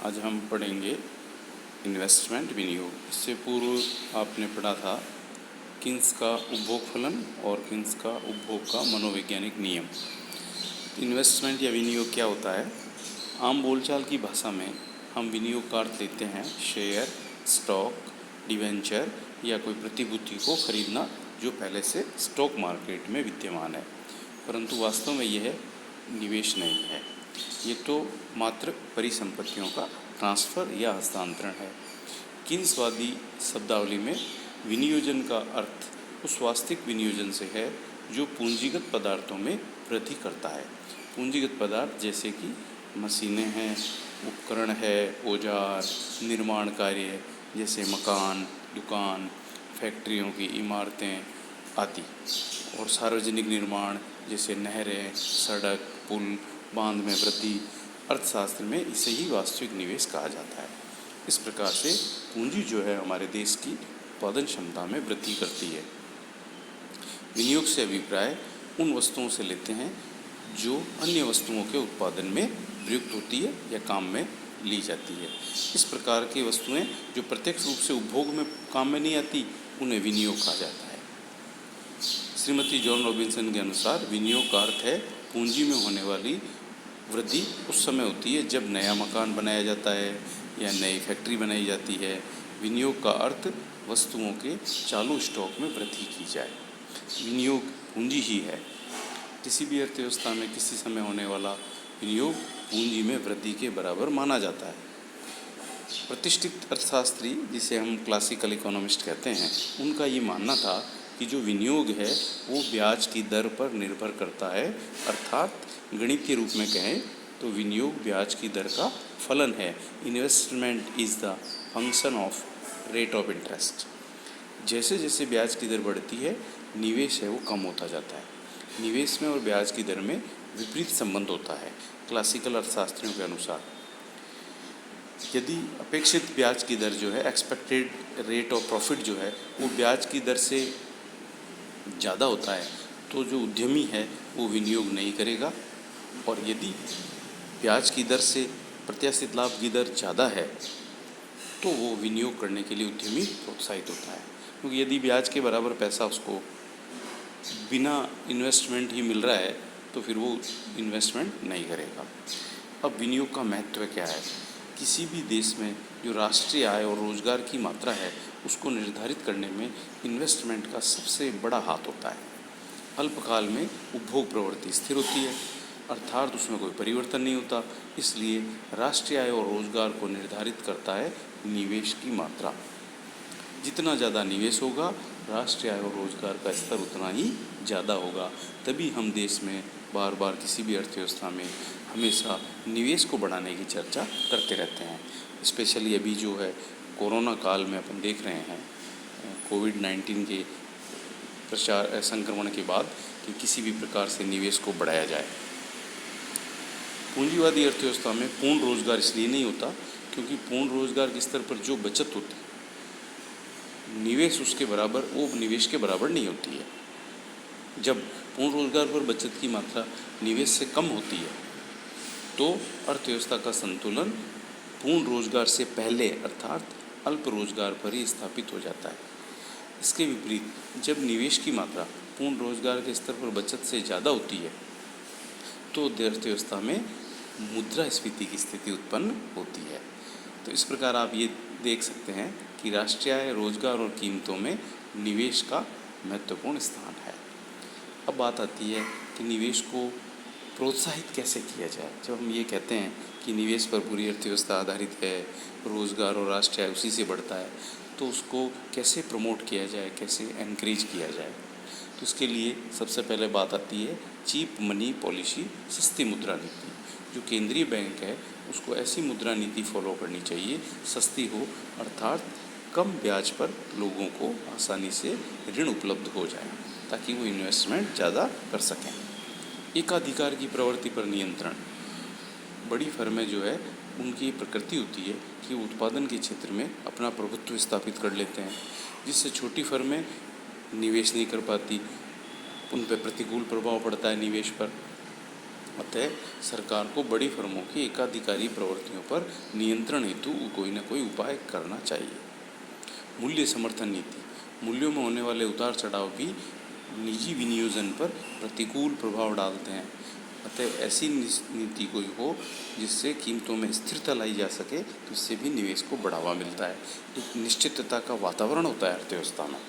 आज हम पढ़ेंगे इन्वेस्टमेंट विनियोग। इससे पूर्व आपने पढ़ा था किन्स का उपभोग फलन और किन्स का उपभोग का मनोवैज्ञानिक नियम। इन्वेस्टमेंट या विनियोग क्या होता है? आम बोलचाल की भाषा में हम विनियोग का अर्थ लेते हैं शेयर, स्टॉक, डिवेंचर या कोई प्रतिभूति को खरीदना जो पहले से स्टॉक मार्केट में विद्यमान है, परंतु वास्तव में यह निवेश नहीं है। ये तो मात्र परिसंपत्तियों का ट्रांसफ़र या हस्तांतरण है। किन्सवादी शब्दावली में विनियोजन का अर्थ उस वास्तविक विनियोजन से है जो पूंजीगत पदार्थों में वृद्धि करता है। पूंजीगत पदार्थ जैसे कि मशीनें हैं, उपकरण है, औजार, निर्माण कार्य जैसे मकान, दुकान, फैक्ट्रियों की इमारतें आदि, और सार्वजनिक निर्माण जैसे नहरें, सड़क, पुल, बांध में वृद्धि। अर्थशास्त्र में इसे ही वास्तविक निवेश कहा जाता है। इस प्रकार से पूंजी जो है हमारे देश की उत्पादन क्षमता में वृद्धि करती है। विनियोग से अभिप्राय उन वस्तुओं से लेते हैं जो अन्य वस्तुओं के उत्पादन में प्रयुक्त होती है या काम में ली जाती है। इस प्रकार की वस्तुएं जो प्रत्यक्ष रूप से उपभोग में काम में नहीं आती, उन्हें विनियोग कहा जाता है। श्रीमती जॉन रॉबिन्सन के अनुसार विनियोग का अर्थ है पूंजी में होने वाली वृद्धि उस समय होती है जब नया मकान बनाया जाता है या नई फैक्ट्री बनाई जाती है। विनियोग का अर्थ वस्तुओं के चालू स्टॉक में वृद्धि की जाए। विनियोग पूंजी ही है। किसी भी अर्थव्यवस्था में किसी समय होने वाला विनियोग पूंजी में वृद्धि के बराबर माना जाता है। प्रतिष्ठित अर्थशास्त्री, जिसे हम क्लासिकल इकोनॉमिस्ट कहते हैं, उनका ये मानना था कि जो विनियोग है वो ब्याज की दर पर निर्भर करता है। अर्थात गणित के रूप में कहें तो विनियोग ब्याज की दर का फलन है। Investment is the function of rate of interest. जैसे जैसे ब्याज की दर बढ़ती है, निवेश है वो कम होता जाता है। निवेश में और ब्याज की दर में विपरीत संबंध होता है। क्लासिकल अर्थशास्त्रियों के अनुसार यदि अपेक्षित ब्याज की दर जो है, एक्सपेक्टेड रेट ऑफ प्रॉफिट जो है, वो ब्याज की दर से ज़्यादा होता है तो जो उद्यमी है वो विनियोग नहीं करेगा, और यदि ब्याज की दर से प्रत्याशित लाभ की दर ज़्यादा है तो वो विनियोग करने के लिए उद्यमी प्रोत्साहित होता है। क्योंकि यदि ब्याज के बराबर पैसा उसको बिना इन्वेस्टमेंट ही मिल रहा है तो फिर वो इन्वेस्टमेंट नहीं करेगा। अब विनियोग का महत्व क्या है? किसी भी देश में जो राष्ट्रीय आय और रोजगार की मात्रा है उसको निर्धारित करने में इन्वेस्टमेंट का सबसे बड़ा हाथ होता है। अल्पकाल में उपभोग प्रवृत्ति स्थिर होती है, अर्थात उसमें कोई परिवर्तन नहीं होता। इसलिए राष्ट्रीय आय और रोजगार को निर्धारित करता है निवेश की मात्रा। जितना ज़्यादा निवेश होगा, राष्ट्रीय आय और रोजगार का स्तर उतना ही ज़्यादा होगा। तभी हम देश में बार बार किसी भी अर्थव्यवस्था में हमेशा निवेश को बढ़ाने की चर्चा करते रहते हैं। स्पेशली अभी जो है कोरोना काल में अपन देख रहे हैं, कोविड-19 के संक्रमण के बाद, कि किसी भी प्रकार से निवेश को बढ़ाया जाए। पूंजीवादी अर्थव्यवस्था में पूर्ण रोजगार इसलिए नहीं होता क्योंकि पूर्ण रोजगार के स्तर पर जो बचत होती है, निवेश उसके बराबर, वो निवेश के बराबर नहीं होती है। जब पूर्ण रोजगार पर बचत की मात्रा निवेश से कम होती है तो अर्थव्यवस्था का संतुलन पूर्ण रोजगार से पहले अर्थात अल्प रोजगार पर ही स्थापित हो जाता है। इसके विपरीत जब निवेश की मात्रा पूर्ण रोजगार के स्तर पर बचत से ज़्यादा होती है तो अर्थव्यवस्था में मुद्रास्फीति की स्थिति उत्पन्न होती है। तो इस प्रकार आप ये देख सकते हैं कि राष्ट्रीय आय, रोजगार और कीमतों में निवेश का महत्वपूर्ण स्थान है। अब बात आती है कि निवेश को प्रोत्साहित कैसे किया जाए। जब हम ये कहते हैं कि निवेश पर पूरी अर्थव्यवस्था आधारित है, रोजगार और राष्ट्रीय आय उसी से बढ़ता है, तो उसको कैसे प्रमोट किया जाए, कैसे एनकरेज किया जाए। तो इसके लिए सबसे पहले बात आती है चीप मनी पॉलिसी, सस्ती मुद्रा नीति। जो केंद्रीय बैंक है उसको ऐसी मुद्रा नीति फॉलो करनी चाहिए, सस्ती हो, अर्थात कम ब्याज पर लोगों को आसानी से ऋण उपलब्ध हो जाए ताकि वो इन्वेस्टमेंट ज़्यादा कर सकें। एकाधिकार की प्रवृत्ति पर नियंत्रण। बड़ी फर्में जो है उनकी प्रकृति होती है कि वो उत्पादन के क्षेत्र में अपना प्रभुत्व स्थापित कर लेते हैं, जिससे छोटी फर्में निवेश नहीं कर पाती, उन पर प्रतिकूल प्रभाव पड़ता है निवेश पर। अतः सरकार को बड़ी फर्मों की एकाधिकारी प्रवृत्तियों पर नियंत्रण हेतु कोई न कोई उपाय करना चाहिए। मूल्य समर्थन नीति। मूल्यों में होने वाले उतार चढ़ाव भी निजी विनियोजन पर प्रतिकूल प्रभाव डालते हैं। अतः ऐसी नीति कोई हो जिससे कीमतों में स्थिरता लाई जा सके, तो इससे भी निवेश को बढ़ावा मिलता है। एक निश्चितता का वातावरण होता है अर्थव्यवस्था में।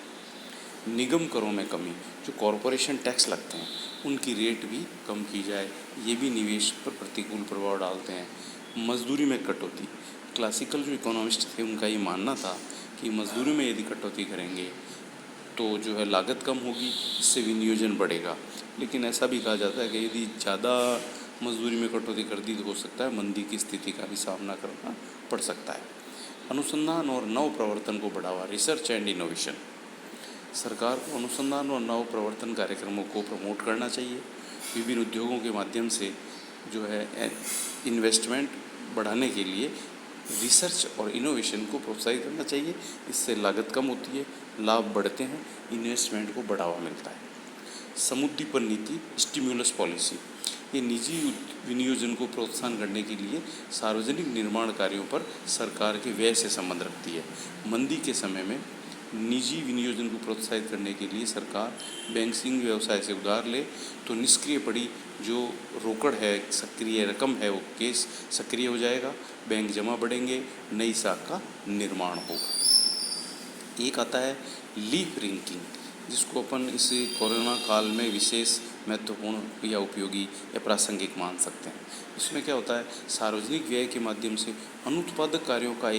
निगम करों में कमी, जो कॉरपोरेशन टैक्स लगते हैं उनकी रेट भी कम की जाए, ये भी निवेश पर प्रतिकूल प्रभाव डालते हैं। मजदूरी में कटौती। क्लासिकल जो इकोनॉमिस्ट थे उनका ये मानना था कि मजदूरी में यदि कटौती करेंगे तो जो है लागत कम होगी, इससे विनियोजन बढ़ेगा। लेकिन ऐसा भी कहा जाता है कि यदि ज़्यादा मजदूरी में कटौती कर दी तो हो सकता है मंदी की स्थिति का भी सामना करना पड़ सकता है। अनुसंधान और नव प्रवर्तन को बढ़ावा, रिसर्च एंड इनोवेशन। सरकार को अनुसंधान और नव प्रवर्तन कार्यक्रमों को प्रमोट करना चाहिए। विभिन्न उद्योगों के माध्यम से जो है इन्वेस्टमेंट बढ़ाने के लिए रिसर्च और इनोवेशन को प्रोत्साहित करना चाहिए। इससे लागत कम होती है, लाभ बढ़ते हैं, इन्वेस्टमेंट को बढ़ावा मिलता है। समुद्दीपन नीति, स्टिम्युलस पॉलिसी, ये निजी विनियोजन को प्रोत्साहन करने के लिए सार्वजनिक निर्माण कार्यों पर सरकार के व्यय से संबंध रखती है। मंदी के समय में निजी विनियोजन को प्रोत्साहित करने के लिए सरकार बैंकिंग व्यवसाय से उधार ले तो निष्क्रिय पड़ी जो रोकड़ है, सक्रिय रकम है, वो केस सक्रिय हो जाएगा, बैंक जमा बढ़ेंगे, नई साख का निर्माण होगा। एक आता है लीप रिंकिंग, जिसको अपन इस कोरोना काल में विशेष महत्वपूर्ण या उपयोगी या प्रासंगिक मान सकते हैं। इसमें क्या होता है, सार्वजनिक व्यय के माध्यम से अनुत्पादक कार्यों का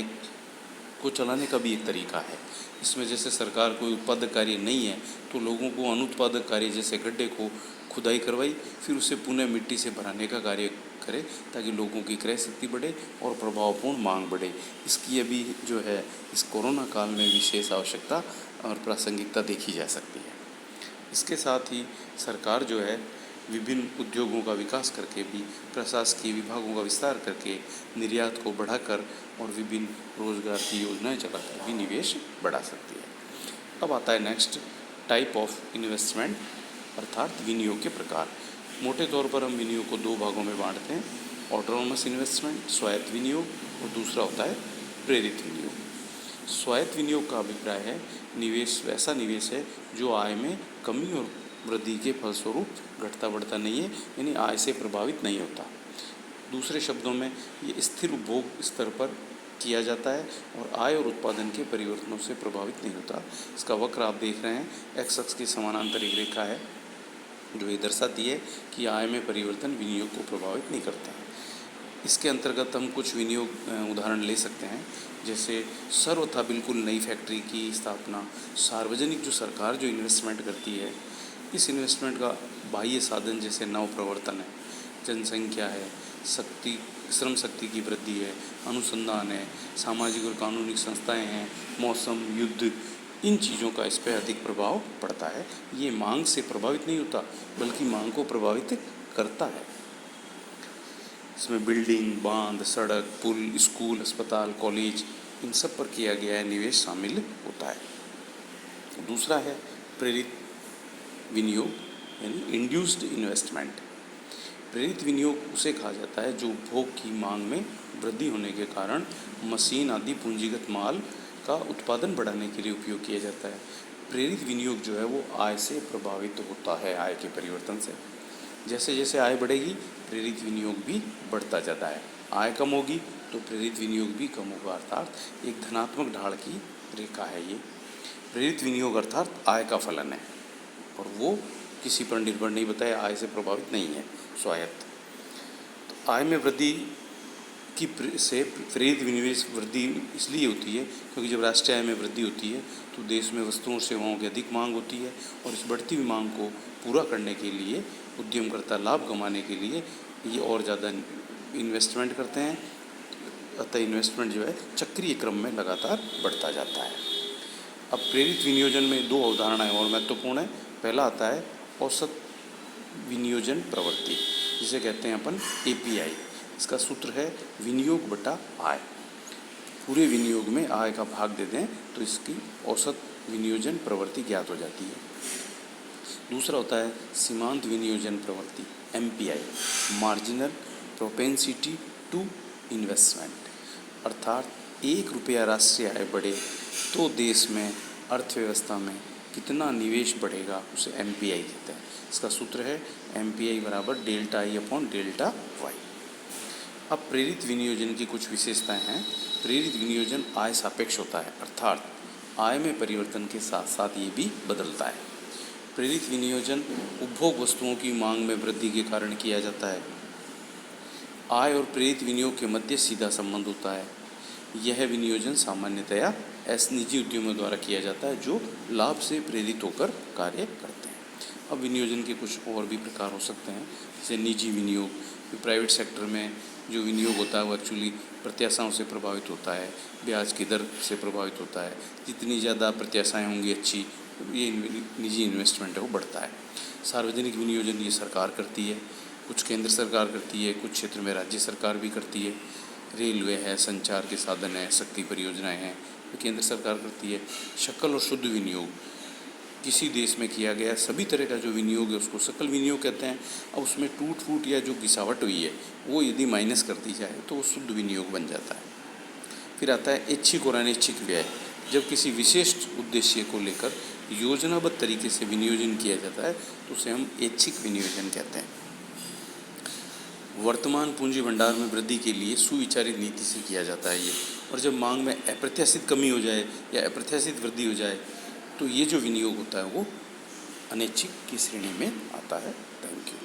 को चलाने का भी एक तरीका है। इसमें जैसे सरकार कोई उत्पादक कार्य नहीं है तो लोगों को अनुत्पादक कार्य जैसे गड्ढे को खुदाई करवाई, फिर उसे पुनः मिट्टी से भराने का कार्य करे ताकि लोगों की क्रय शक्ति बढ़े और प्रभावपूर्ण मांग बढ़े। इसकी अभी जो है इस कोरोना काल में विशेष आवश्यकता और प्रासंगिकता देखी जा सकती है। इसके साथ ही सरकार जो है विभिन्न उद्योगों का विकास करके भी, प्रशासकीय विभागों का विस्तार करके, निर्यात को बढ़ाकर और विभिन्न रोजगार की योजनाएं चलाकर भी निवेश बढ़ा सकती है। अब आता है नेक्स्ट टाइप ऑफ इन्वेस्टमेंट, अर्थात विनियोग के प्रकार। मोटे तौर पर हम विनियोग को दो भागों में बांटते हैं, ऑटोनोमस इन्वेस्टमेंट, स्वायत्त विनियोग, और दूसरा होता है प्रेरित विनियोग। स्वायत्त विनियोग का अभिप्राय है निवेश वैसा निवेश है जो आय में कमी और वृद्धि के फलस्वरूप घटता बढ़ता नहीं है, यानी आय से प्रभावित नहीं होता। दूसरे शब्दों में ये स्थिर उपभोग स्तर पर किया जाता है और आय और उत्पादन के परिवर्तनों से प्रभावित नहीं होता। इसका वक्र आप देख रहे हैं, एक्स अक्ष के समानांतर एक रेखा है जो ये दर्शाती है कि आय में परिवर्तन विनियोग को प्रभावित नहीं करता है। इसके अंतर्गत हम कुछ विनियोग उदाहरण ले सकते हैं, जैसे सर्वथा बिल्कुल नई फैक्ट्री की स्थापना। सार्वजनिक जो सरकार जो इन्वेस्टमेंट करती है, इस इन्वेस्टमेंट का बाह्य साधन जैसे नव प्रवर्तन है, जनसंख्या है, श्रम शक्ति की वृद्धि है, अनुसंधान है, सामाजिक और कानूनी संस्थाएं हैं, मौसम, युद्ध, इन चीज़ों का इस पर अधिक प्रभाव पड़ता है। ये मांग से प्रभावित नहीं होता बल्कि मांग को प्रभावित करता है। इसमें बिल्डिंग, बांध, सड़क, पुल, स्कूल, अस्पताल, कॉलेज, इन सब पर किया गया है निवेश शामिल होता है। दूसरा है प्रेरित विनियोग, यानी इंड्यूस्ड इन्वेस्टमेंट। प्रेरित विनियोग उसे कहा जाता है जो उपभोग की मांग में वृद्धि होने के कारण मशीन आदि पूंजीगत माल का उत्पादन बढ़ाने के लिए उपयोग किया जाता है। प्रेरित विनियोग जो है वो आय से प्रभावित होता है, आय के परिवर्तन से। जैसे जैसे आय बढ़ेगी प्रेरित विनियोग भी बढ़ता जाता है। आय कम होगी तो प्रेरित विनियोग भी कम होगा, अर्थात एक धनात्मक ढाल की रेखा है ये। प्रेरित विनियोग अर्थात आय का फलन है और वो किसी पर निर्भर नहीं, बताया आय से प्रभावित नहीं है, स्वायत्त। तो आय में वृद्धि की से प्रेरित विनिवेश वृद्धि इसलिए होती है क्योंकि जब राष्ट्रीय आय में वृद्धि होती है तो देश में वस्तुओं और सेवाओं की अधिक मांग होती है और इस बढ़ती हुई मांग को पूरा करने के लिए उद्यमकर्ता लाभ कमाने के लिए ये और ज़्यादा इन्वेस्टमेंट करते हैं। अतः इन्वेस्टमेंट जो है चक्रीय क्रम में लगातार बढ़ता जाता है। अब प्रेरित विनियोजन में दो अवधारणाएं और महत्वपूर्ण है। पहला आता है औसत विनियोजन प्रवृत्ति, जिसे कहते हैं अपन API। इसका सूत्र है विनियोग बटा आय। पूरे विनियोग में आय का भाग दे दें तो इसकी औसत विनियोजन प्रवृत्ति ज्ञात हो जाती है। दूसरा होता है सीमांत विनियोजन प्रवृत्ति, MPI, marginal propensity to investment, अर्थात 1 रुपया राष्ट्रीय आय बढ़े तो देश में अर्थव्यवस्था में कितना निवेश बढ़ेगा, उसे MPI कहते हैं। इसका सूत्र है MPI बराबर delta I upon delta Y। अब प्रेरित विनियोजन की कुछ विशेषताएं हैं। प्रेरित विनियोजन आय सापेक्ष होता है, अर्थात आय में परिवर्तन के साथ साथ ये भी बदलता है। प्रेरित विनियोजन उपभोग वस्तुओं की मांग में वृद्धि के कारण किया जाता है। आय और प्रेरित विनियोग के मध्य सीधा संबंध होता है। यह विनियोजन सामान्यतया निजी उद्यमों द्वारा किया जाता है जो लाभ से प्रेरित होकर कार्य करते हैं। अब विनियोजन के कुछ और भी प्रकार हो सकते हैं, जैसे निजी विनियोग। प्राइवेट सेक्टर में जो विनियोग होता है वो एक्चुअली प्रत्याशाओं से प्रभावित होता है, ब्याज की दर से प्रभावित होता है। जितनी ज़्यादा प्रत्याशाएँ होंगी अच्छी, ये निजी इन्वेस्टमेंट है वो बढ़ता है। सार्वजनिक विनियोजन ये सरकार करती है, कुछ केंद्र सरकार करती है, कुछ क्षेत्र में राज्य सरकार भी करती है। रेलवे है, संचार के साधन है, शक्ति परियोजनाएं हैं, तो केंद्र सरकार करती है। सकल और शुद्ध विनियोग, किसी देश में किया गया सभी तरह का जो विनियोग है उसको सकल विनियोग कहते हैं। अब उसमें टूट फूट या जो गिसावट हुई है वो यदि माइनस कर दी जाए तो वो शुद्ध विनियोग बन जाता है। फिर आता है ऐच्छिक और अनैच्छिक व्यय। जब किसी विशिष्ट उद्देश्य को लेकर योजनाबद्ध तरीके से विनियोजन किया जाता है तो उसे हम ऐच्छिक विनियोजन कहते हैं। वर्तमान पूंजी भंडार में वृद्धि के लिए सुविचारित नीति से किया जाता है ये। और जब मांग में अप्रत्याशित कमी हो जाए या अप्रत्याशित वृद्धि हो जाए तो ये जो विनियोग होता है वो अनैच्छिक की श्रेणी में आता है। Thank you.